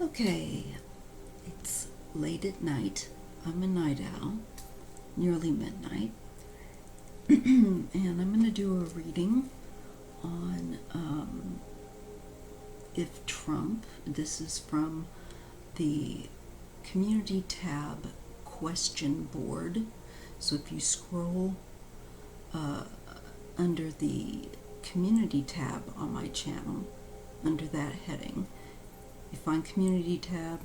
Okay, it's late at night. I'm a night owl, nearly midnight, and I'm going to do a reading on if Trump, this is from the Community tab question board. So if you scroll under the Community tab on my channel, under that heading, you find Community tab,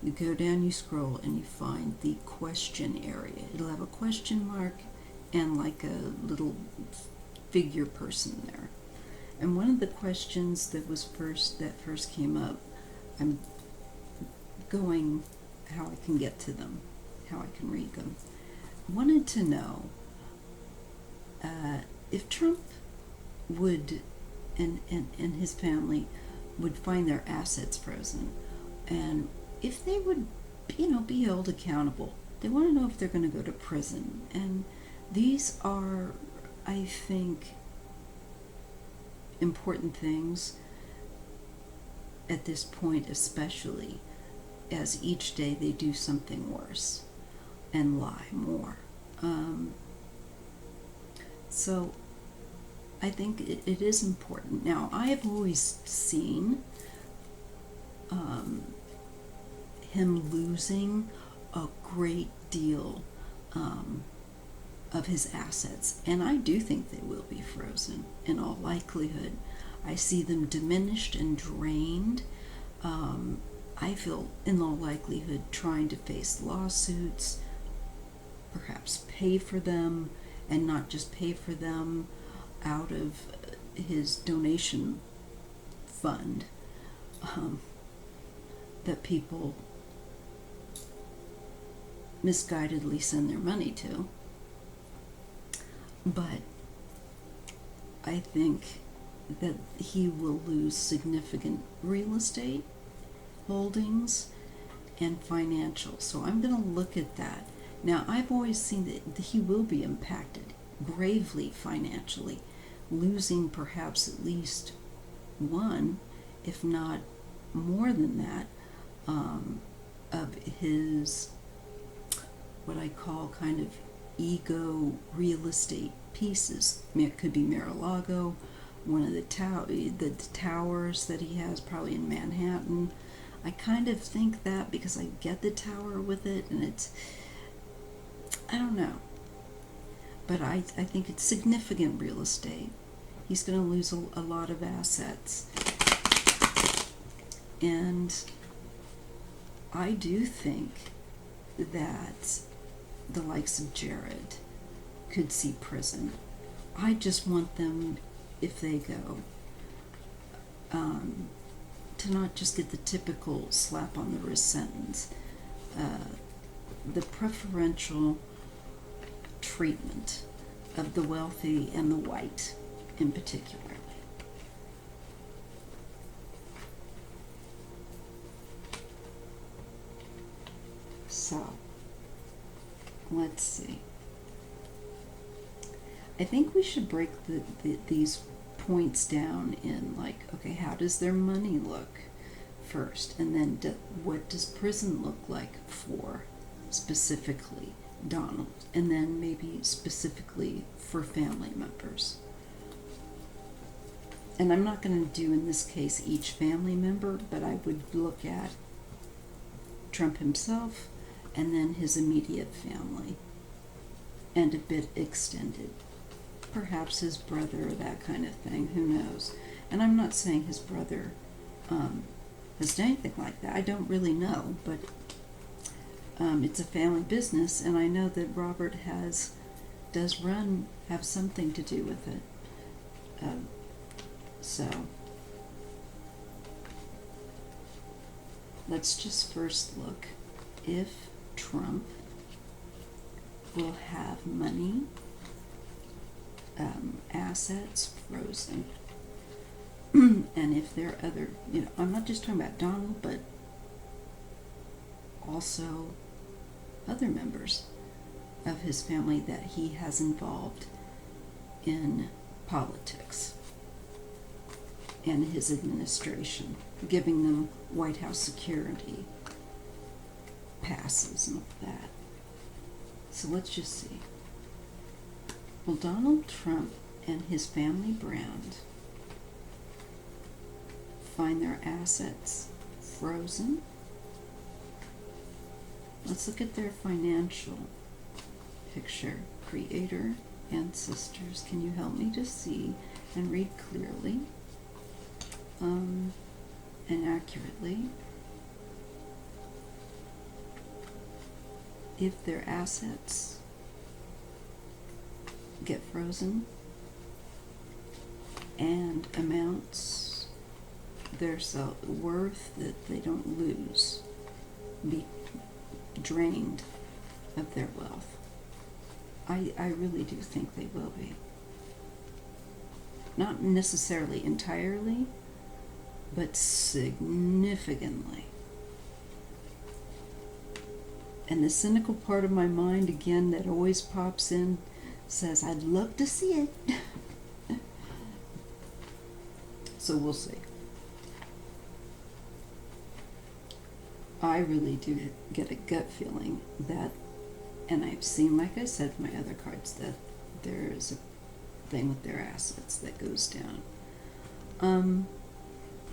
you go down, you scroll, and you find the question area. It'll have a question mark and like a little figure person there. And one of the questions that first came up, I'm going how I can get to them, how I can read them. Wanted to know if Trump would and his family would find their assets frozen, and if they would, be held accountable. They want to know if they're going to go to prison, and these are, I think, important things at this point, especially as each day they do something worse and lie more. So I think it is important. Now, I have always seen him losing a great deal of his assets, and I do think they will be frozen in all likelihood. I see them diminished and drained. I feel in all likelihood trying to face lawsuits, perhaps pay for them, and not just pay for them out of his donation fund that people misguidedly send their money to. But I think that he will lose significant real estate holdings and financial. So I'm going to look at that. Now, I've always seen that he will be impacted gravely financially, losing perhaps at least one, if not more than that, of his, what I call kind of ego real estate pieces. It could be Mar-a-Lago, one of the towers that he has probably in Manhattan. I kind of think that because I get the tower with it, and it's, I don't know, but I think it's significant real estate. He's going to lose a lot of assets. And I do think that the likes of Jared could see prison. I just want them, if they go, to not just get the typical slap on the wrist sentence, the preferential treatment of the wealthy and the white in particular. So, let's see. I think we should break these points down in, like, okay, how does their money look first? And then what does prison look like for specifically Donald? And then maybe specifically for family members. And I'm not going to do in this case each family member, but I would look at Trump himself and then his immediate family and a bit extended. Perhaps his brother, that kind of thing, who knows. And I'm not saying his brother has done anything like that. I don't really know, but it's a family business, and I know that Robert does have something to do with it. So let's just first look if Trump will have money, assets frozen, and if there are other, I'm not just talking about Donald, but also other members of his family that he has involved in politics and his administration. giving them White House security passes and all that. So let's just see. Will Donald Trump and his family brand find their assets frozen? Let's look at their financial picture. Creator, ancestors, can you help me to see and read clearly and accurately if their assets get frozen and amounts their worth that they don't lose, be drained of their wealth? I really do think they will be. Not necessarily entirely, but significantly. And the cynical part of my mind, again, that always pops in, says, I'd love to see it. So we'll see. I really do get a gut feeling that, and I've seen, like I said, my other cards, that there's a thing with their assets that goes down.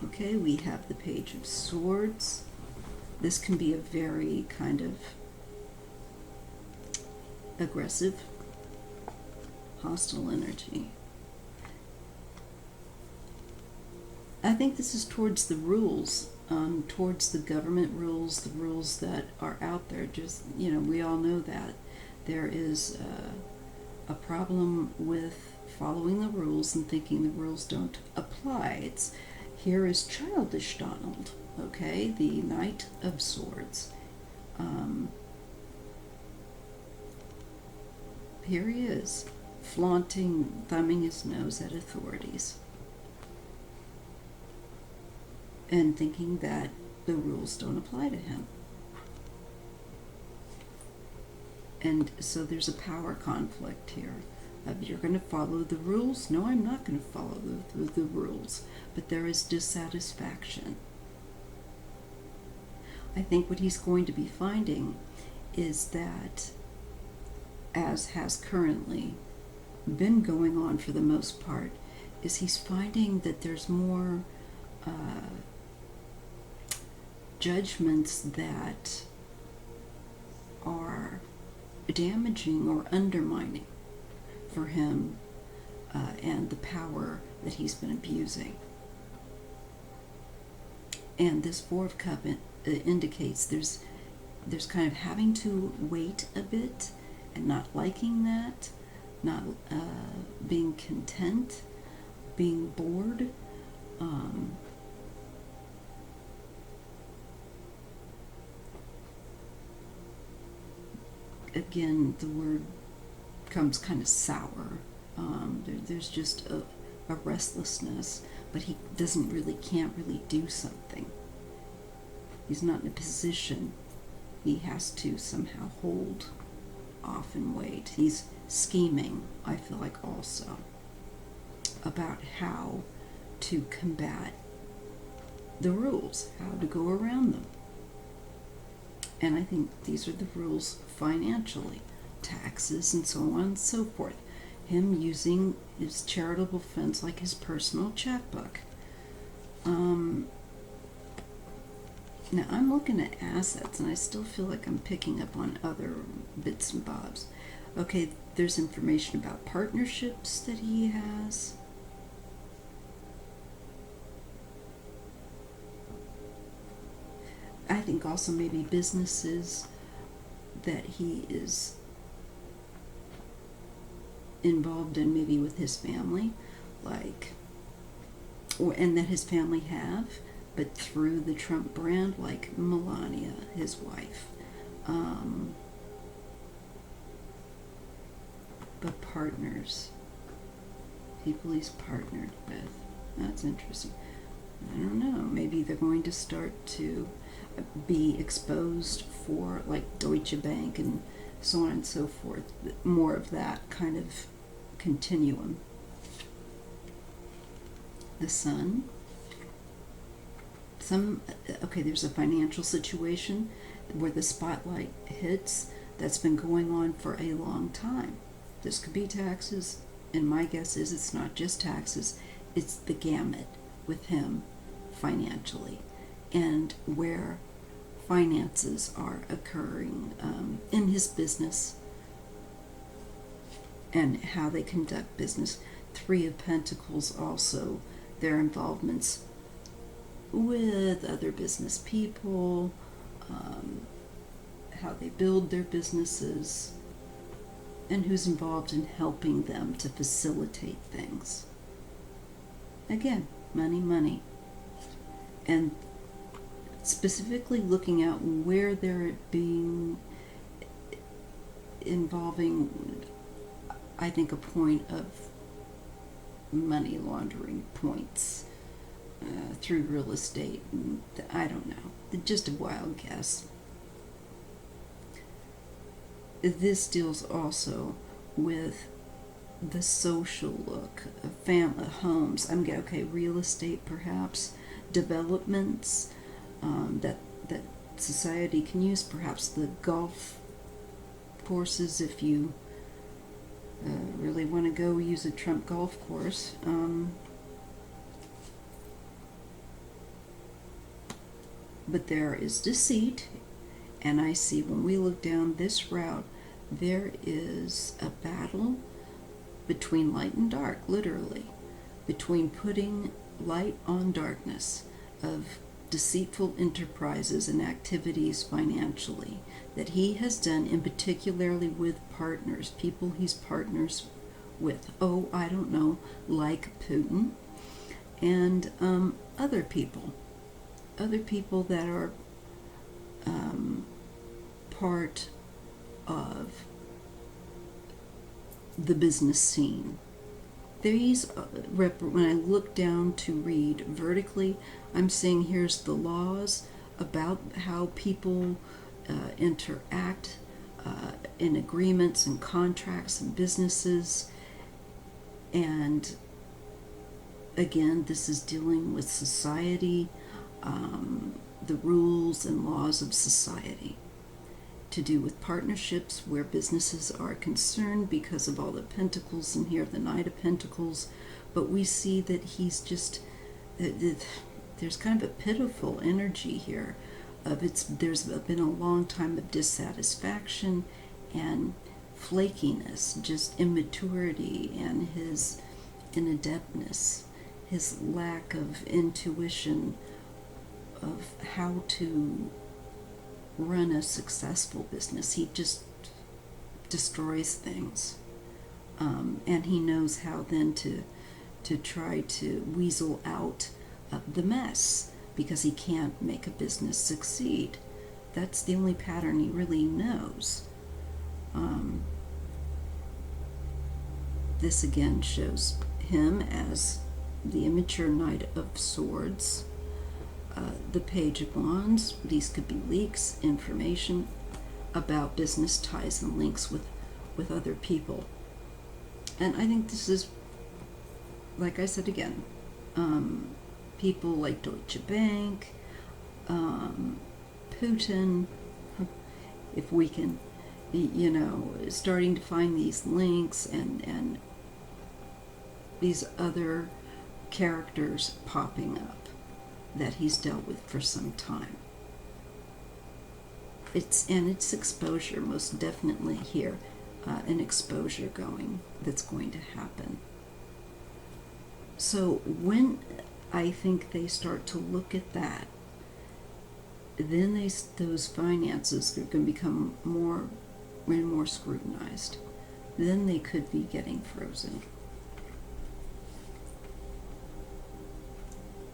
Okay, we have the Page of Swords. This can be a very kind of aggressive, hostile energy. I think this is towards the rules, towards the government rules, the rules that are out there. Just, we all know that there is a problem with following the rules and thinking the rules don't apply. Here is childish Donald, okay, the Knight of Swords. Here he is, flaunting, thumbing his nose at authorities, and thinking that the rules don't apply to him. And so there's a power conflict here. You're going to follow the rules? No, I'm not going to follow the rules. But there is dissatisfaction. I think what he's going to be finding is that, as has currently been going on for the most part, is he's finding that there's more judgments that are damaging or undermining for him and the power that he's been abusing. And this Four of Cups indicates there's kind of having to wait a bit and not liking that, not being content, being bored. Again, the word comes kind of sour. There's just a restlessness, but he can't really do something. He's not in a position. He has to somehow hold off and wait. He's scheming, I feel like, also about how to combat the rules, how to go around them. And I think these are the rules financially, taxes and so on and so forth. Him using his charitable funds like his personal checkbook. Now I'm looking at assets and I still feel like I'm picking up on other bits and bobs. Okay, there's information about partnerships that he has. I think also maybe businesses that he is involved in, maybe with his family, and that his family have, but through the Trump brand, like Melania, his wife. But partners, people he's partnered with, that's interesting. I don't know, maybe they're going to start to be exposed for, like, Deutsche Bank and so on and so forth, more of that kind of continuum. The Sun, there's a financial situation where the spotlight hits that's been going on for a long time. This could be taxes, and my guess is it's not just taxes, it's the gamut with him financially, and where finances are occurring in his business and how they conduct business. Three of Pentacles also, their involvements with other business people, how they build their businesses, and who's involved in helping them to facilitate things. Again, money, money. And specifically looking at where they're being involving, I think, a point of money laundering points through real estate. I don't know, just a wild guess. This deals also with the social look of family, homes. Real estate perhaps, developments that society can use, perhaps the golf courses if you really want to go use a Trump golf course. But there is deceit, and I see when we look down this route, there is a battle between light and dark, literally, between putting light on darkness of deceitful enterprises and activities financially that he has done, in particularly with partners, people he's partners with. Oh, I don't know, like Putin and other people that are part of the business scene. These, when I look down to read vertically, I'm seeing here's the laws about how people interact in agreements and contracts and businesses. And again, this is dealing with society, the rules and laws of society, to do with partnerships where businesses are concerned because of all the pentacles in here, the Knight of Pentacles. But we see that he's just, there's kind of a pitiful energy here of there's been a long time of dissatisfaction and flakiness, just immaturity, and his inadeptness, his lack of intuition of how to run a successful business. He just destroys things, and he knows how then to try to weasel out the mess, because he can't make a business succeed. That's the only pattern he really knows. This again shows him as the immature Knight of Swords. The Page of Wands, these could be leaks, information about business ties and links with other people. And I think this is, like I said again, people like Deutsche Bank, Putin, if we can, starting to find these links and these other characters popping up that he's dealt with for some time. It's exposure, most definitely here, an exposure that's going to happen. So when I think they start to look at that, then those finances are going to become more and more scrutinized. Then they could be getting frozen.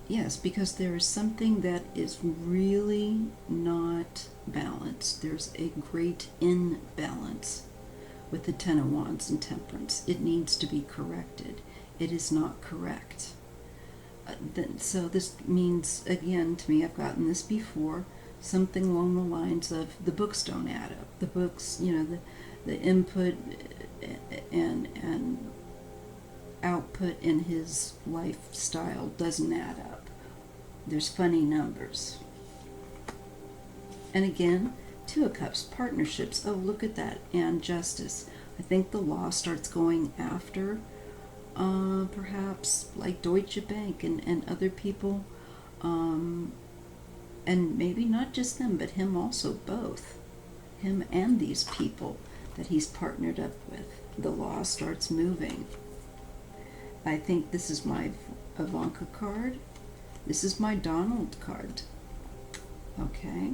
Yes, because there is something that is really not balanced. There's a great imbalance with the Ten of Wands and Temperance. It needs to be corrected. It is not correct. So this means, again, to me, I've gotten this before, something along the lines of the books don't add up. The books, the input and output in his lifestyle doesn't add up. There's funny numbers. And again, Two of Cups, partnerships. Oh, look at that. And justice. I think the law starts going after perhaps like Deutsche Bank and other people. And maybe not just them, but him also, both. Him and these people that he's partnered up with. The law starts moving. I think this is my Ivanka card. This is my Donald card. Okay.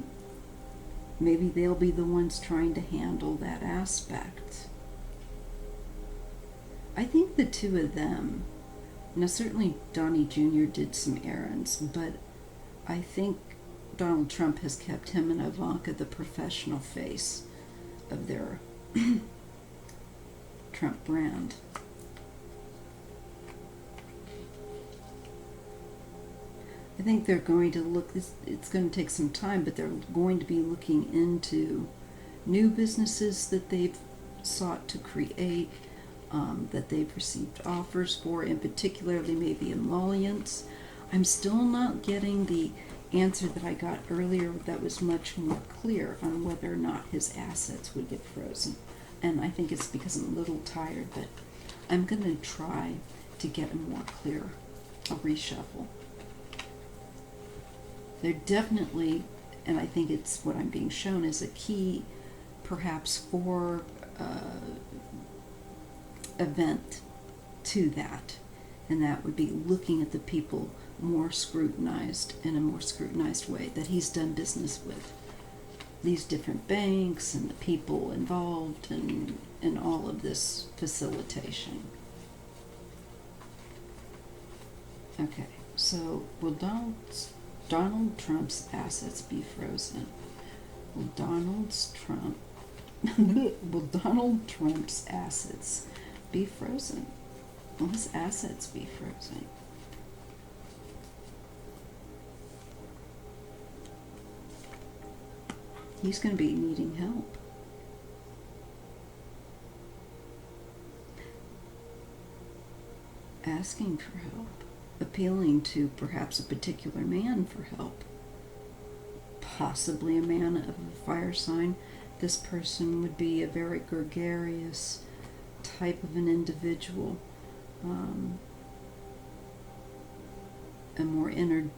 Maybe they'll be the ones trying to handle that aspect. I think the two of them, now certainly Donnie Jr. did some errands, but I think Donald Trump has kept him and Ivanka the professional face of their Trump brand. I think they're going to look, it's going to take some time, but they're going to be looking into new businesses that they've sought to create, that they've received offers for, in particularly maybe emollients. I'm still not getting the answer that I got earlier that was much more clear on whether or not his assets would get frozen. And I think it's because I'm a little tired, but I'm going to try to get a more clear, I'll reshuffle. They're definitely, and I think it's what I'm being shown as a key, perhaps, for event to that. And that would be looking at the people more scrutinized, in a more scrutinized way that he's done business with. These different banks and the people involved and all of this facilitation. Okay, so will Donald Trump's assets be frozen? Will Donald Trump's assets be frozen? Will his assets be frozen? He's going to be needing help. Asking for help. Appealing to perhaps a particular man for help. Possibly a man of a fire sign. This person would be a very gregarious type of an individual. A more energetic,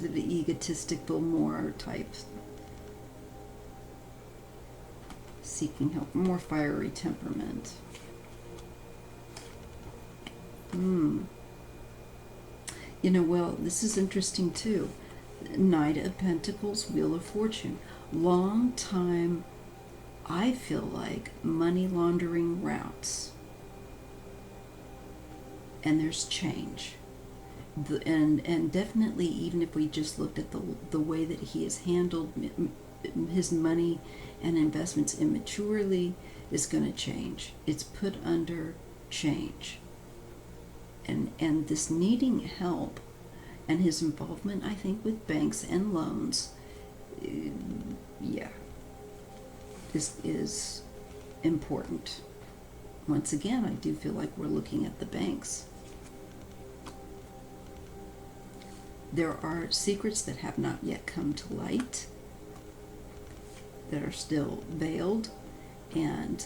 the egotistical more type. Seeking help. More fiery temperament. You know, well, this is interesting too. Knight of Pentacles, Wheel of Fortune. Long time, I feel like, money laundering routes. And there's change. And definitely, even if we just looked at the way that he has handled his money and investments immaturely, is going to change. It's put under change. And this needing help and his involvement, I think, with banks and loans, this is important. Once again, I do feel like we're looking at the banks. There are secrets that have not yet come to light, that are still veiled, and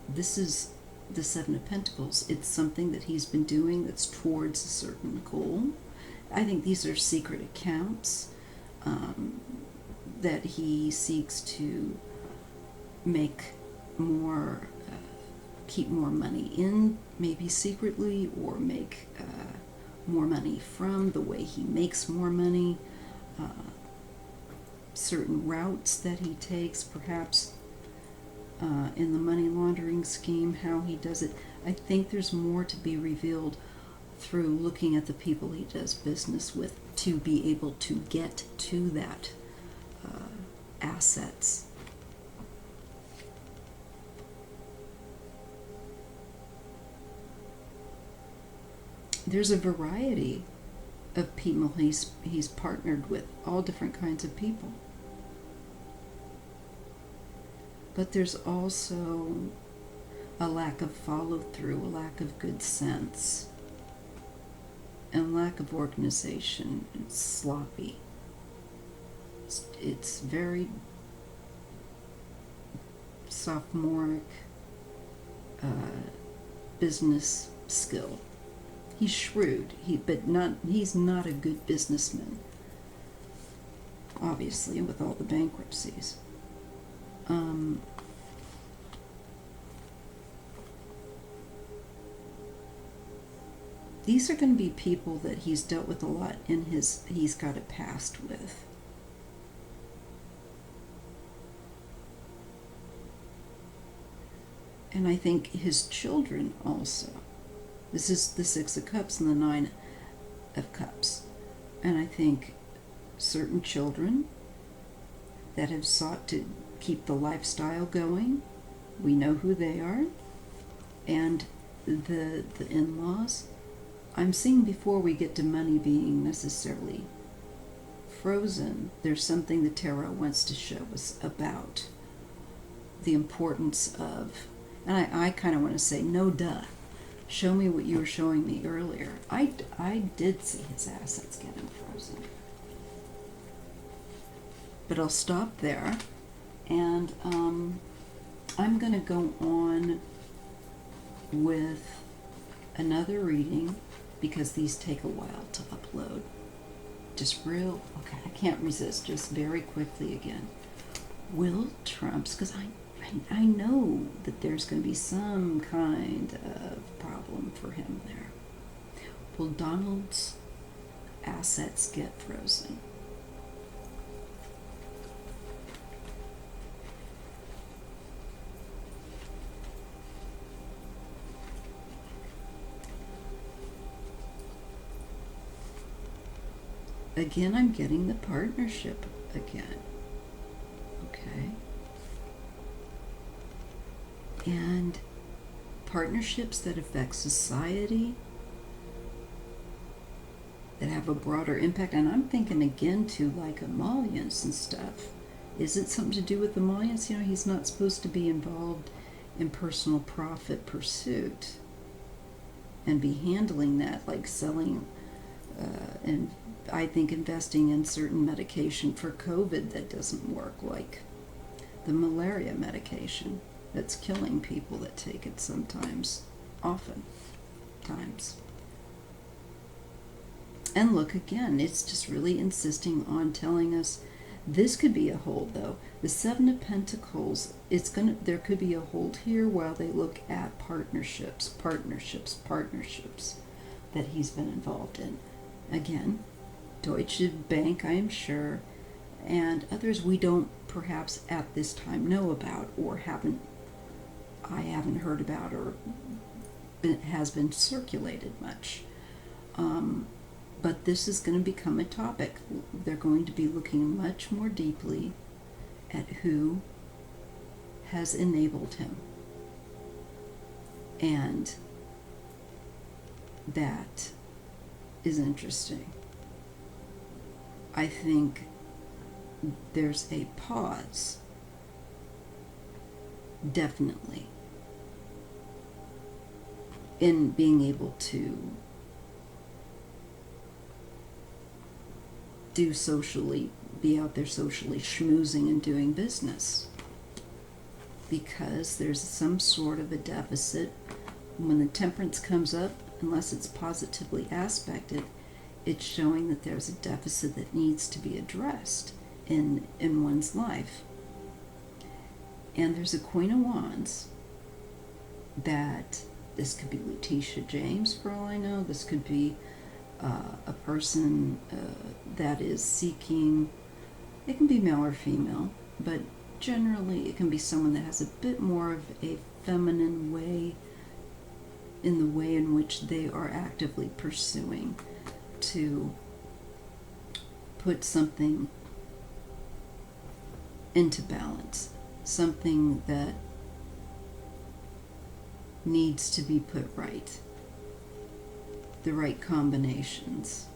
this is the Seven of Pentacles. It's something that he's been doing that's towards a certain goal. I think these are secret accounts that he seeks to make more, keep more money in, maybe secretly, or make more money from the way he makes more money. Certain routes that he takes, perhaps in the money laundering scheme, how he does it. I think there's more to be revealed through looking at the people he does business with to be able to get to that assets. There's a variety of people he's partnered with, all different kinds of people. But there's also a lack of follow-through, a lack of good sense. and lack of organization. It's sloppy. It's very sophomoric business skill. He's shrewd, he's not a good businessman, obviously, with all the bankruptcies. These are going to be people that he's dealt with a lot he's got a past with. And I think his children also. This is the Six of Cups and the Nine of Cups. And I think certain children that have sought to keep the lifestyle going, we know who they are. And the in-laws, I'm seeing before we get to money being necessarily frozen, there's something the tarot wants to show us about the importance of, and I kind of want to say, no duh. Show me what you were showing me earlier. I did see his assets getting frozen. But I'll stop there, and I'm going to go on with another reading because these take a while to upload. Okay, I can't resist, just very quickly again. Will Trump's, because I know that there's going to be some kind of problem for him there. Will Donald's assets get frozen? Again, I'm getting the partnership again. Okay. And partnerships that affect society, that have a broader impact. And I'm thinking again to like emollients and stuff. Is it something to do with emollients? You know, he's not supposed to be involved in personal profit pursuit and be handling that, like selling and I think investing in certain medication for COVID that doesn't work, like the malaria medication that's killing people that take it sometimes, often times. And look again, it's just really insisting on telling us this could be a hold though. The Seven of Pentacles, there could be a hold here while they look at partnerships that he's been involved in. Again, Deutsche Bank, I am sure, and others we don't perhaps at this time know about or I haven't heard about or has been circulated much. But this is going to become a topic. They're going to be looking much more deeply at who has enabled him. And that is interesting. I think there's a pause, definitely, in being able to be out there socially schmoozing and doing business, because there's some sort of a deficit. When the Temperance comes up, unless it's positively aspected, it's showing that there's a deficit that needs to be addressed in one's life. And there's a Queen of Wands that this could be Letitia James for all I know. This could be a person that is seeking, it can be male or female, but generally it can be someone that has a bit more of a feminine way in the way in which they are actively pursuing to put something into balance, something that needs to be put right, the right combinations.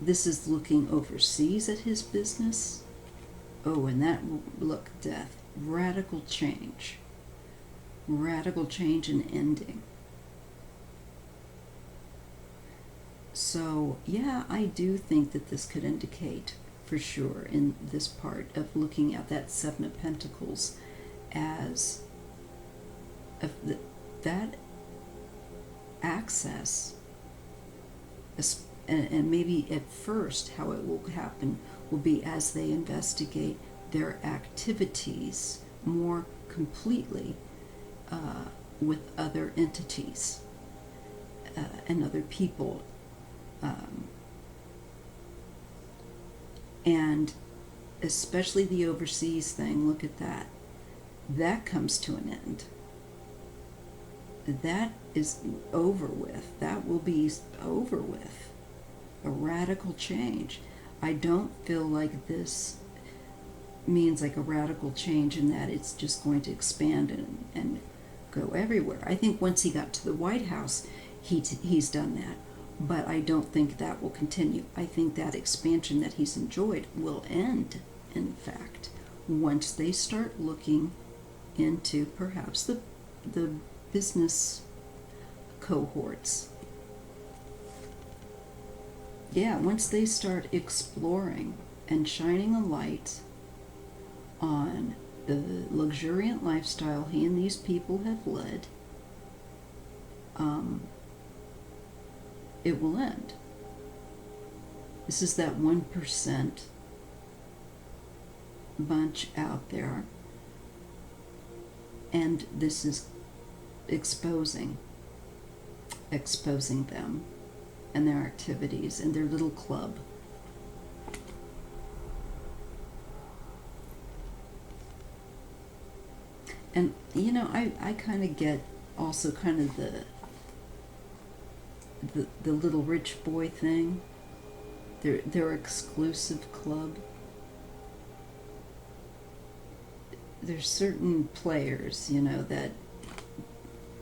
This is looking overseas at his business. Oh, and that look, death, radical change. radical change and ending. So, yeah, I do think that this could indicate for sure in this part of looking at that Seven of Pentacles as that access, and maybe at first how it will happen will be as they investigate their activities more completely with other entities and other people. And especially the overseas thing, look at that. That comes to an end. That is over with. That will be over with. A radical change. I don't feel like this means like a radical change in that it's just going to expand and go everywhere. I think once he got to the White House, he's done that. But I don't think that will continue. I think that expansion that he's enjoyed will end, in fact, once they start looking into perhaps the business cohorts. Yeah, once they start exploring and shining a light on the luxuriant lifestyle he and these people have led, it will end. This is that 1% bunch out there, and this is exposing them and their activities and their little club. And you know, I kind of get also kind of the little rich boy thing, their exclusive club. There's certain players, you know, that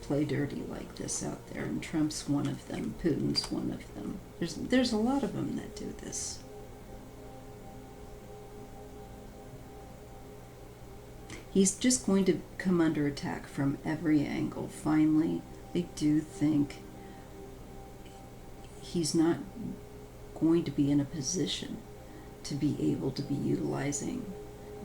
play dirty like this out there, and Trump's one of them, Putin's one of them. There's a lot of them that do this. He's just going to come under attack from every angle. Finally, I do think he's not going to be in a position to be able to be utilizing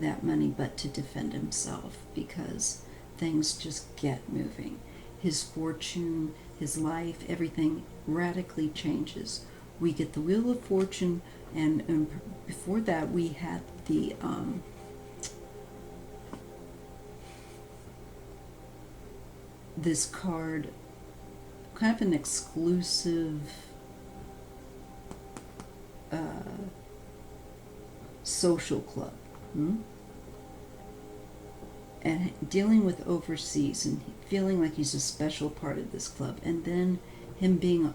that money but to defend himself, because things just get moving. His fortune, his life, everything radically changes. We get the Wheel of Fortune, and before that we had the this card, kind of an exclusive social club, and dealing with overseas and feeling like he's a special part of this club, and then him being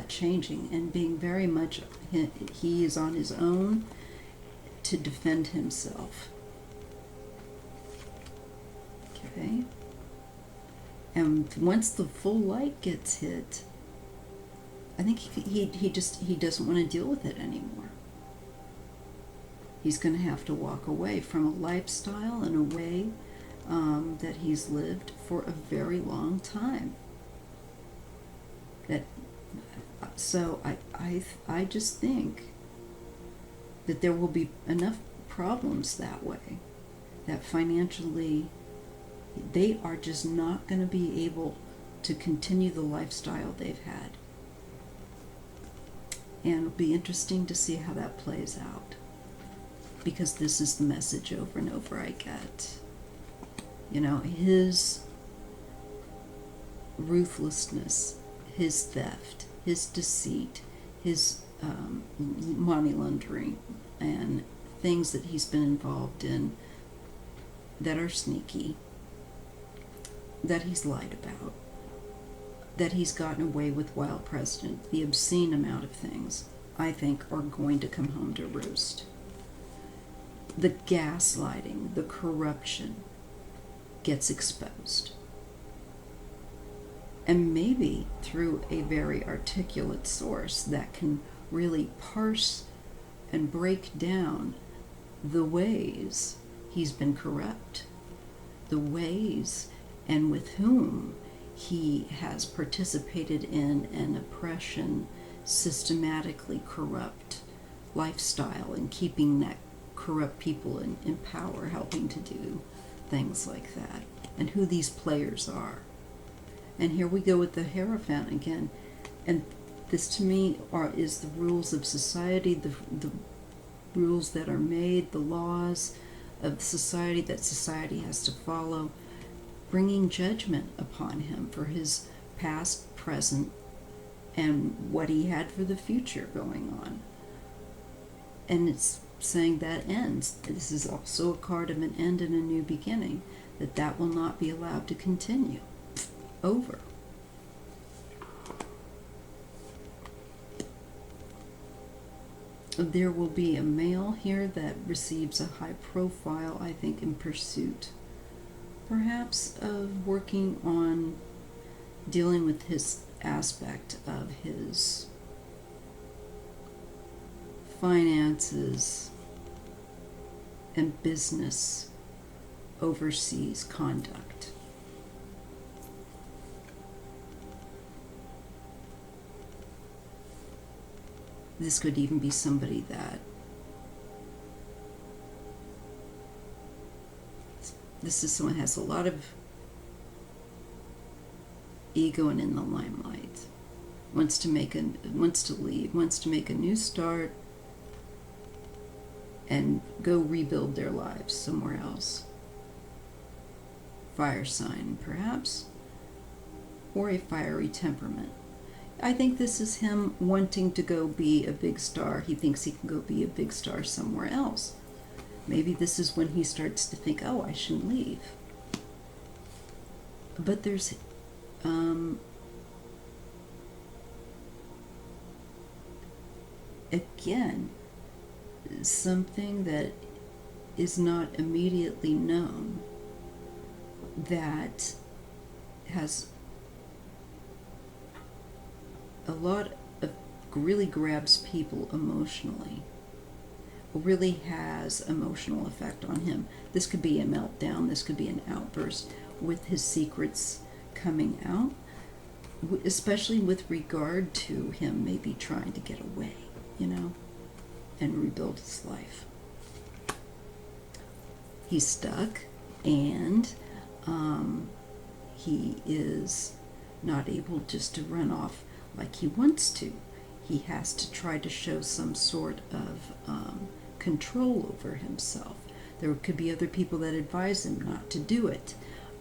changing and being very much, he is on his own to defend himself. Okay. And once the full light gets hit, I think he doesn't want to deal with it anymore. He's going to have to walk away from a lifestyle and a way that he's lived for a very long time. So I just think that there will be enough problems that way, that financially they are just not going to be able to continue the lifestyle they've had. And it'll be interesting to see how that plays out, because this is the message over and over I get. You know, his ruthlessness, his theft, his deceit, his money laundering, and things that he's been involved in that are sneaky, that he's lied about, that he's gotten away with while president, the obscene amount of things, I think, are going to come home to roost. The gaslighting, the corruption gets exposed. And maybe through a very articulate source that can really parse and break down the ways he's been corrupt, the ways and with whom he has participated in an oppression, systematically corrupt lifestyle and keeping that corrupt people in power, helping to do things like that, and who these players are. And here we go with the Hierophant again. And this to me is the rules of society, the rules that are made, the laws of society that society has to follow, bringing judgment upon him for his past, present, and what he had for the future going on. And it's saying that ends. This is also a card of an end and a new beginning, that will not be allowed to continue. Over. There will be a male here that receives a high profile, I think, in pursuit, perhaps, of working on dealing with his aspect of his finances and business overseas conduct. This could even be somebody that this is someone who has a lot of ego and in the limelight, wants to leave, wants to make a new start and go rebuild their lives somewhere else. Fire sign, perhaps, or a fiery temperament. I think this is him wanting to go be a big star. He thinks he can go be a big star somewhere else. Maybe this is when he starts to think, oh, I shouldn't leave. But there's again, something that is not immediately known that has a lot of really grabs people emotionally, really has emotional effect on him. This could be a meltdown, this could be an outburst with his secrets coming out, especially with regard to him maybe trying to get away, and rebuild his life. He's stuck, and he is not able just to run off like he wants to. He has to try to show some sort of control over himself. There could be other people that advise him not to do it,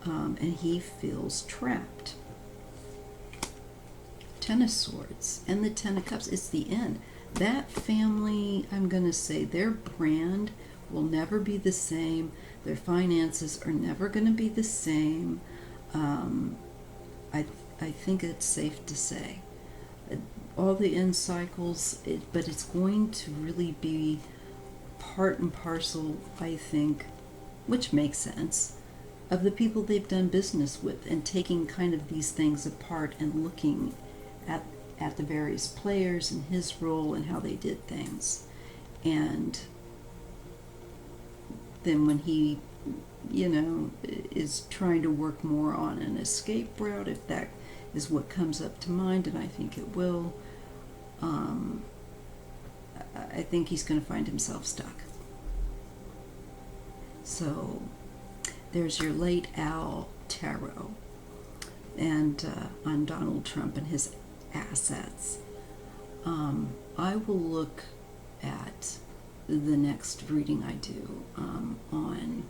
and he feels trapped. Ten of Swords and the Ten of Cups. It's the end. That family, I'm going to say, their brand will never be the same. Their finances are never going to be the same. I think it's safe to say. All the end cycles, but it's going to really be part and parcel, I think, which makes sense, of the people they've done business with, and taking kind of these things apart and looking at the various players and his role and how they did things. And then when he, is trying to work more on an escape route, if that is what comes up to mind, and I think it will, I think he's going to find himself stuck. So there's your late Al Tarot, and on Donald Trump and his assets. I will look at the next reading I do on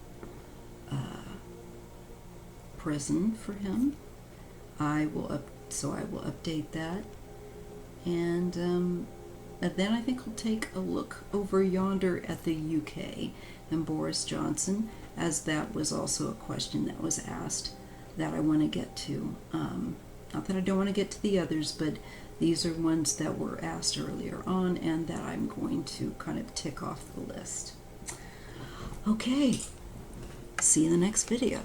prison for him. I will update that, and then I think I'll take a look over yonder at the UK and Boris Johnson, as that was also a question that was asked that I want to get to. Not that I don't want to get to the others, but these are ones that were asked earlier on and that I'm going to kind of tick off the list. Okay, see you in the next video.